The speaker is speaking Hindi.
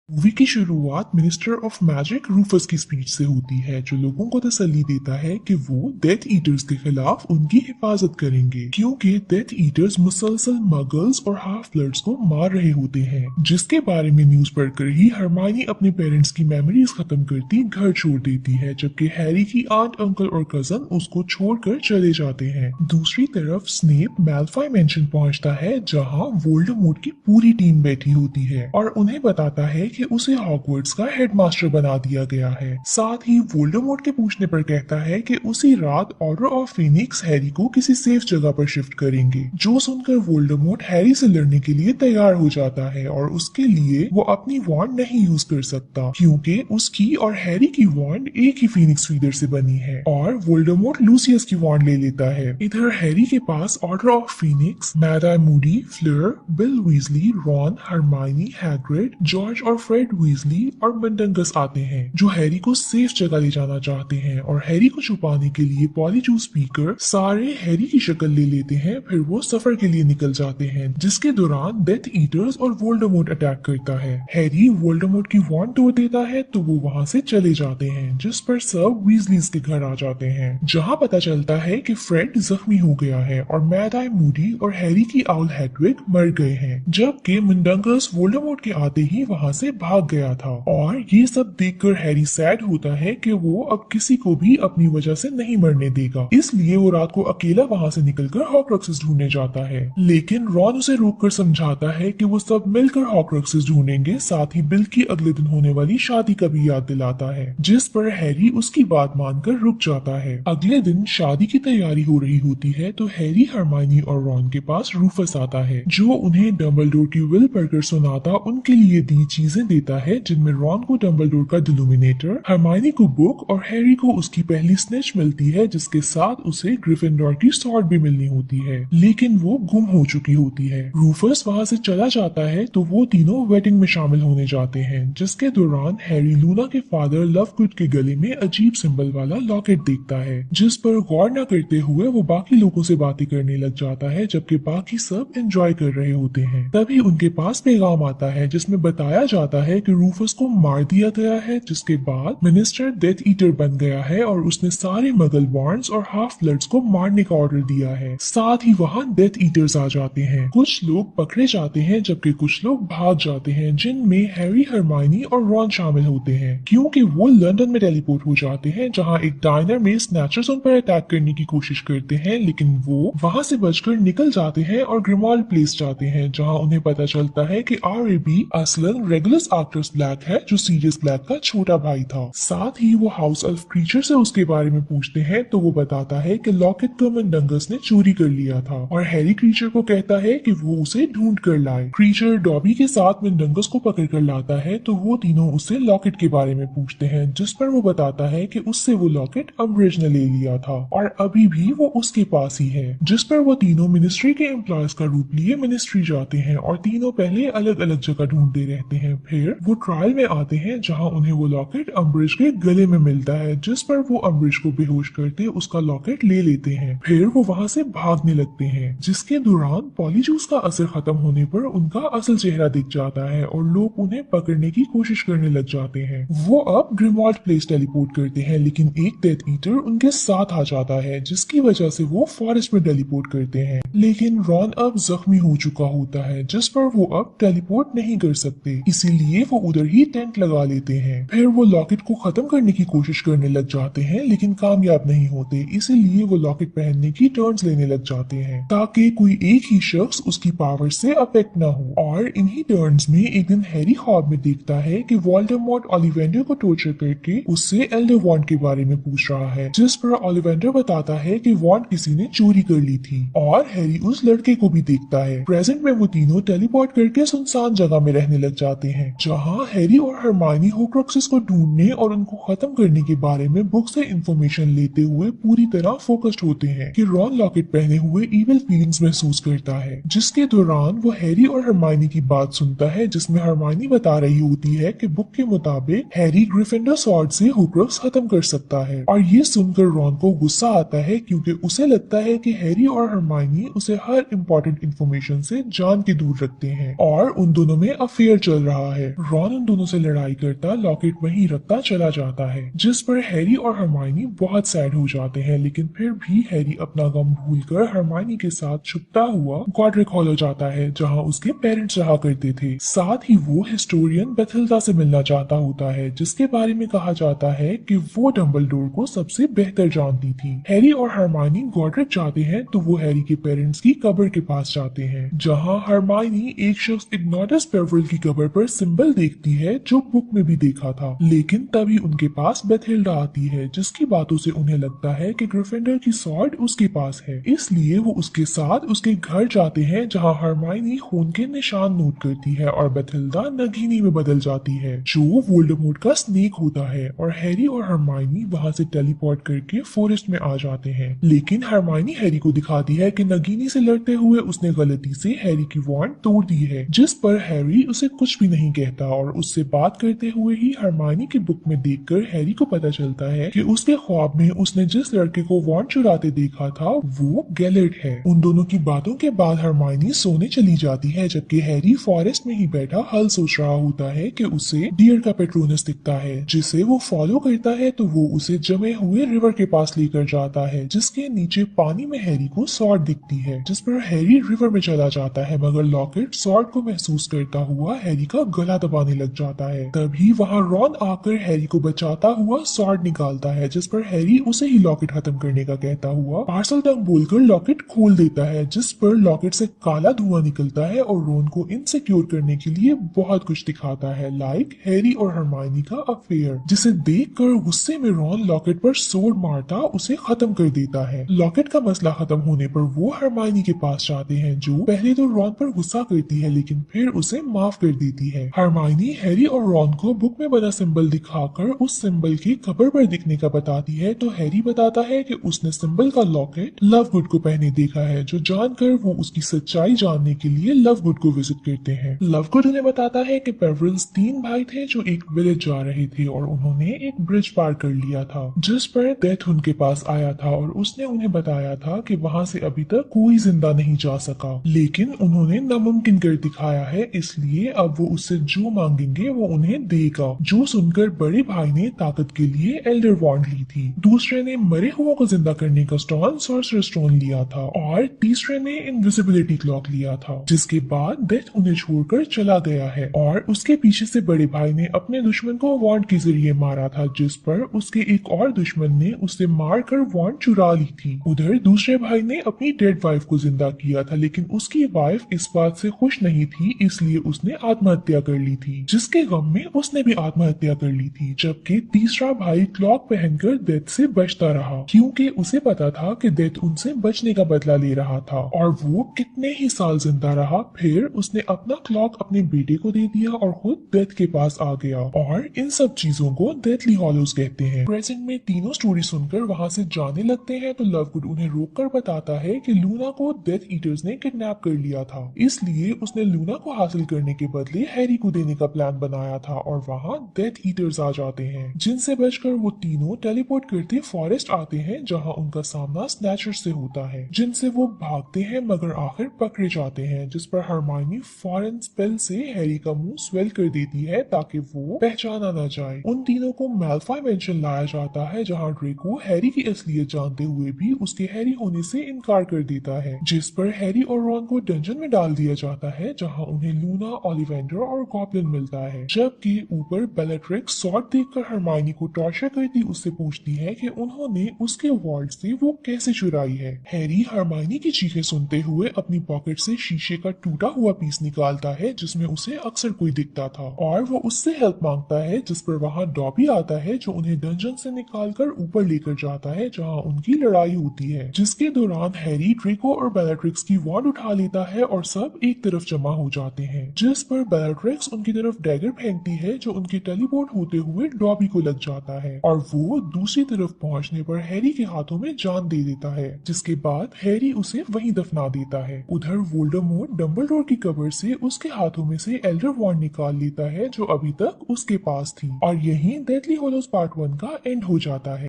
मूवी की शुरुआत मिनिस्टर ऑफ मैजिक रूफस की स्पीच से होती है जो लोगों को तसल्ली देता है कि वो डेथ ईटर्स के खिलाफ उनकी हिफाजत करेंगे क्योंकि डेथ ईटर्स मुसलसल मगल्स और हाफ ब्लड्स को मार रहे होते हैं, जिसके बारे में न्यूज पढ़कर ही हरमाइनी अपने पेरेंट्स की मेमोरीज खत्म करती घर छोड़ देती है, जबकि हैरी की आंट अंकल और कजन उसको छोड़कर चले जाते हैं। दूसरी तरफ स्नेप मैल्फॉय मेंशन पहुंचता है जहां वोल्डेमॉर्ट की पूरी टीम बैठी होती है और उन्हें बताता है कि उसे हॉगवर्ट्स का हेडमास्टर बना दिया गया है। साथ ही वोल्डेमॉर्ट के पूछने पर कहता है कि उसी रात ऑर्डर ऑफ फिनिक्स हैरी को किसी सेफ जगह पर शिफ्ट करेंगे, जो सुनकर वोल्डेमॉर्ट हैरी से लड़ने के लिए तैयार हो जाता है और उसके लिए वो अपनी वॉन्ड नहीं यूज कर सकता क्योंकि उसकी और हैरी की वॉन्ड एक ही फिनिक्स फीदर से बनी है और वोल्डेमॉर्ट लूसियस की वॉन्ड ले लेता है। इधर हैरी के पास order of Phoenix, Mad Eye Moody, Fleur, Bill Weasley, Ron, Hermione, Hagrid, George और फ्रेड वीजली और मंडंगस आते हैं जो हैरी को सेफ जगह ले जाना चाहते हैं और हैरी को छुपाने के लिए पॉलीजूस पीकर सारे हैरी की शक्ल ले लेते हैं। फिर वो सफर के लिए निकल जाते हैं जिसके दौरान डेथ ईटर्स और वोल्डेमॉर्ट अटैक करता है। हैरी वोल्डेमॉर्ट की वॉन्ड तोड़ देता है तो वो वहां से चले जाते हैं, जिस पर सब वीजलीज के घर आ जाते हैं जहां पता चलता है कि फ्रेड जख्मी हो गया है और मैड आई मूडी और हैरी की आउल हेडविग मर गए हैं, जबकि मंडंगस वोल्डेमॉर्ट के आते ही वहां से भाग गया था। और ये सब देखकर हैरी सैड होता है कि वो अब किसी को भी अपनी वजह से नहीं मरने देगा, इसलिए वो रात को अकेला वहां से निकलकर हॉक्रोक्सेस ढूंढने जाता है। लेकिन रॉन उसे रोककर समझाता है कि वो सब मिलकर हॉक्रोक्सेस ढूंढेंगे, साथ ही बिल की अगले दिन होने वाली शादी का भी याद दिलाता है, जिस पर हैरी उसकी बात मानकर रुक जाता है। अगले दिन शादी की तैयारी हो रही होती है तो हैरी, हरमाइनी और रॉन के पास रूफस आता है जो उन्हें डंबलडोर की विल पढ़कर सुनाता उनके लिए दी चीजें देता है, जिनमें रॉन को डंबलडोर का डिलुमिनेटर, हरमाइनी को बुक और हैरी को उसकी पहली स्नेच मिलती है जिसके साथ उसे ग्रिफिंडोर की स्वॉर्ड भी मिलनी होती है, लेकिन वो गुम हो चुकी होती है। रूफस वहां से चला जाता है तो वो तीनों वेडिंग में शामिल होने जाते हैं, जिसके दौरान हैरी लूना के फादर लवगुड के गले में अजीब सिंबल वाला लॉकेट देखता है, जिस पर गौर न करते हुए वो बाकी लोगों से बातें करने लग जाता है जबकि बाकी सब एंजॉय कर रहे होते हैं। तभी उनके पास पैगाम आता है जिसमें बताया जाता है कि रूफस को मार दिया गया है, जिसके बाद मिनिस्टर डेथ ईटर बन गया है और उसने सारे मगल बॉन्ड्स और हाफ ब्लड्स को मारने का ऑर्डर दिया है। साथ ही वहां डेथ ईटर्स आ जाते हैं, कुछ लोग पकड़े जाते हैं जबकि कुछ लोग भाग जाते हैं, जिनमें हैरी, हरमाइनी और रॉन शामिल होते हैं क्योंकि वो लंदन में टेलीपोर्ट हो जाते हैं जहां एक डायनर में स्नैचर्स उन पर अटैक करने की कोशिश करते हैं, लेकिन वो वहां से बचकर निकल जाते हैं और ग्रिमाल्ड प्लेस जाते हैं जहां उन्हें पता चलता है कि आरएबी असलन रेगुलस आर्क्टस ब्लैक है जो सीरियस ब्लैक का छोटा भाई था। साथ ही वो हाउस एल्फ क्रीचर से उसके बारे में पूछते हैं तो वो बताता है कि लॉकेट को मंडंगस ने चोरी कर लिया था और हैरी क्रीचर को कहता है कि वो उसे ढूंढ कर लाए। क्रीचर डॉबी के साथ मंडंगस को पकड़ कर लाता है तो वो तीनों उससे लॉकेट के बारे में पूछते हैं, जिस पर वो बताता है कि उससे वो लॉकेट अम्ब्रिज ने ले लिया था और अभी भी वो उसके पास ही है, जिस पर वो तीनों मिनिस्ट्री के एम्प्लॉयज का रूप लिए मिनिस्ट्री जाते हैं और तीनों पहले अलग अलग जगह ढूंढते रहते हैं। फिर वो ट्रायल में आते हैं जहां उन्हें वो लॉकेट अम्ब्रिज के गले में मिलता है, जिस पर वो अम्ब्रिज को बेहोश करते उसका लॉकेट ले लेते हैं। फिर वो वहां से भागने लगते हैं, जिसके दौरान पॉलीजूस का असर खत्म होने पर उनका असल चेहरा दिख जाता है और लोग उन्हें पकड़ने की कोशिश करने लग जाते हैं। वो अब ग्रिमवाल्ड प्लेस टेलीपोर्ट करते हैं, लेकिन एक डेथ ईटर उनके साथ आ जाता है जिसकी वजह से वो फॉरेस्ट में टेलीपोर्ट करते हैं, लेकिन रॉन अब जख्मी हो चुका होता है जिस पर वो अब टेलीपोर्ट नहीं कर सकते, इसीलिए वो उधर ही टेंट लगा लेते हैं। फिर वो लॉकेट को खत्म करने की कोशिश करने लग जाते हैं लेकिन कामयाब नहीं होते, इसीलिए वो लॉकेट पहनने की टर्न्स लेने लग जाते हैं ताकि कोई एक ही शख्स उसकी पावर से अफेक्ट ना हो। और इन्हीं टर्न्स में एक दिन हैरी ख्वाब में देखता है कि वोल्डेमॉर्ट ओलिवेंडर को टॉर्चर करके उससे एल्डर वॉन्ड के बारे में पूछ रहा है, जिस पर ओलिवेंडर बताता है कि वॉन्ड किसी ने चोरी कर ली थी। और हैरी उस लड़के को भी देखता है। प्रेजेंट में वो तीनों टेलीपोर्ट करके सुनसान जगह में रहने लग जाते हैं जहाँ हैरी और हरमाइनी होक्रोक्सेस को ढूंढने और उनको खत्म करने के बारे में बुक से इंफॉर्मेशन लेते हुए पूरी तरह फोकस्ड होते हैं कि रॉन लॉकेट पहने हुए इविल फीलिंग्स महसूस करता है, जिसके दौरान वो हैरी और हरमाइनी की बात सुनता है जिसमें हरमाइनी बता रही होती है कि बुक के मुताबिक हैरी ग्रिफिंडर स्वॉर्ड से होक्रोक्स खत्म कर सकता है। और ये सुनकर रॉन को गुस्सा आता है क्योंकि उसे लगता है कि हैरी और हरमाइनी उसे हर इम्पोर्टेंट इंफॉर्मेशन से जान के दूर रखते हैं और उन दोनों में अफेयर चल रहा है। रॉन उन दोनों से लड़ाई करता लॉकेट वहीं रखता चला जाता है, जिस पर हैरी और हरमाइनी बहुत सैड हो जाते हैं। लेकिन फिर भी हैरी अपना गम भूलकर हरमाइनी के साथ छुपता हुआ गॉड्रिक हॉलो जाता है, जहां उसके पेरेंट्स रहा करते थे। साथ ही वो हिस्टोरियन बेथिल्दा से मिलना चाहता होता है, जिसके बारे में कहा जाता है कि वो डंबलडोर को सबसे बेहतर जानती थी। हैरी और हरमाइनी गॉड्रिक जाते हैं तो वो हैरी के पेरेंट्स की कब्र के पास जाते हैं, जहां हरमाइनी एक शख्स इग्नोटस पेवरल की कब्र पर सिंबल देखती है जो बुक में भी देखा था। लेकिन तभी उनके पास बेथिल्डा आती है, जिसकी बातों से उन्हें लगता है कि ग्रिफिंडर की स्वॉर्ड उसके पास है। इसलिए वो उसके साथ उसके घर जाते हैं, जहां हरमाइनी खून के निशान नोट करती है और बेथिल्डा नगीनी में बदल जाती है, जो वोल्डेमॉर्ट का स्नेक होता है। और हैरी और हरमाइनी वहां से टेलीपोर्ट करके फॉरेस्ट में आ जाते हैं। लेकिन हरमाइनी हैरी को दिखाती है कि नगीनी से लड़ते हुए उसने गलती से हैरी की वॉन्ड तोड़ दी है, जिस पर हैरी उसे कुछ भी नहीं कहता और उससे बात करते हुए ही हरमाइनी की बुक में देखकर हैरी को पता चलता है कि उसके ख्वाब में उसने जिस लड़के को वॉन्ड चुराते देखा था वो गैलेट है। उन दोनों की बातों के बाद हरमाइनी सोने चली जाती है, जबकि हैरी फॉरेस्ट में ही बैठा हल सोच रहा होता है कि उसे डियर का पेट्रोनस दिखता है, जिसे वो फॉलो करता है तो वो उसे जमे हुए रिवर के पास लेकर जाता है, जिसके नीचे पानी में हैरी को स्वॉर्ड दिखती है, जिस पर हैरी रिवर में चला जाता है। मगर लॉकेट स्वॉर्ड को महसूस करता हुआ हैरी का गला दबाने लग जाता है। तभी वहां रॉन आकर हैरी को बचाता हुआ स्वॉर्ड निकालता है, जिस पर हैरी उसे ही लॉकेट खत्म करने का कहता हुआ पार्सल टंग बोलकर लॉकेट खोल देता है, जिस पर लॉकेट से काला धुआं निकलता है और रॉन को इनसिक्योर करने के लिए बहुत कुछ दिखाता है, लाइक हैरी और हरमाइनी का अफेयर, जिसे देखकर गुस्से में रॉन लॉकेट पर सोड मारता उसे खत्म कर देता है। लॉकेट का मसला खत्म होने पर वो हरमाइनी के पास जाते हैं, जो पहले तो रॉन पर गुस्सा करती है लेकिन फिर उसे माफ कर देती है। हरमाइनी हैरी और रॉन को बुक में बना सिंबल दिखाकर उस सिंबल की कब्र पर दिखने का बताती है, तो हैरी बताता है कि उसने सिंबल का लॉकेट लवगुड को पहने देखा है, जो जानकर वो उसकी सच्चाई जानने के लिए लवगुड को विजिट करते हैं। लवगुड उन्हें बताता है कि पेवरल्स 3 भाई थे जो एक विलेज जा रहे थे और उन्होंने एक ब्रिज पार कर लिया था, जिस पर डेथ उनके पास आया था और उसने उन्हें बताया था कि वहां से अभी तक कोई जिंदा नहीं जा सका, लेकिन उन्होंने नामुमकिन कर दिखाया है, इसलिए अब वो उससे जो मांगेंगे वो उन्हें देगा। जो सुनकर बड़े भाई ने ताकत के लिए एल्डर वॉन्ड ली थी, दूसरे ने मरे हुओं को जिंदा करने का स्टोन सॉर्सरर स्टोन लिया था और तीसरे ने इनविजिबिलिटी क्लॉक लिया था। जिसके बाद डेथ उन्हें छोड़कर चला गया है और उसके पीछे से बड़े भाई ने अपने दुश्मन को वॉन्ड के जरिए मारा था, जिस पर उसके एक और दुश्मन ने उसे मारकर वॉन्ड चुरा ली थी। उधर दूसरे भाई ने अपनी डेड वाइफ को जिंदा किया था, लेकिन उसकी वाइफ इस बात से खुश नहीं थी, इसलिए उसने आत्महत्या कर ली थी, जिसके गम में उसने भी आत्महत्या कर ली थी। जबकि तीसरा भाई क्लॉक पहनकर डेथ से बचता रहा, क्योंकि उसे पता था कि डेथ उनसे बचने का बदला ले रहा था और वो कितने ही साल जिंदा रहा। फिर उसने अपना क्लॉक अपने बेटे को दे दिया और खुद डेथ के पास आ गया और इन सब चीजों को डेथली हॉलोज कहते हैं। प्रेजेंट में तीनों स्टोरी सुनकर वहां से जाने लगते हैं तो लवगुड उन्हें रोककर बताता है कि लूना को डेथ ईटर्स ने किडनैप कर लिया था, इसलिए उसने लूना को हासिल करने के बदले हैरी को देने का प्लान बनाया था और वहां डेथ ईटर्स आ जाते हैं, जिनसे बचकर वो तीनों टेलीपोर्ट करते फॉरेस्ट आते हैं, जहां उनका सामना स्नैचर से होता है, जिनसे वो भागते हैं मगर आखिर पकड़े जाते हैं, जिस पर हरमाइनी फॉरेन स्पेल से हैरी का मुंह स्वेल कर देती है ताकि वो पहचाना न जाए। उन तीनों को मैल्फॉय मेंशन लाया जाता है, जहां ड्रेको हैरी की असलियत जानते हुए भी उसके हैरी होने से इनकार कर देता है, जिस पर हैरी और रॉन को डंजन में डाल दिया जाता है, जहां उन्हें लूना, ओलिवेंडर और गॉब्लिन मिलता है। जबकि ऊपर बेलेट्रिक्स सॉर्ड देखकर हरमाइनी को टॉर्चर करती उससे पूछती है कि उन्होंने उसके वॉर्ड से वो कैसे चुराई है। हैरी हरमाइनी की चीखें सुनते हुए अपनी पॉकेट से शीशे का टूटा हुआ पीस निकालता है, जिसमें उसे अक्सर कोई दिखता था और वो उससे हेल्प मांगता है, जिस पर वहां डॉबी आता है जो उन्हें डंजन से निकालकर ऊपर लेकर जाता है, जहां उनकी लड़ाई होती है, जिसके दौरान हैरी ड्रेको और बेलेट्रिक्स की वॉन्ड उठा लेता है और सब एक तरफ जमा हो जाते हैं, जिस पर बेलेट्रिक्स उनकी तरफ डैगर फेंकती है जो उनके टेलीपोर्ट होते हुए डॉबी को लग जाता है और वो दूसरी तरफ पहुंचने पर हैरी के हाथों में जान दे देता है, जिसके बाद हैरी उसे वहीं दफना देता है। उधर वोल्डेमॉर्ट डंबलडोर की कब्र से उसके हाथों में से एल्डर वॉन्ड निकाल लेता है जो अभी तक उसके पास थी और यहीं डेथली हॉलोज पार्ट 1 का एंड हो जाता है।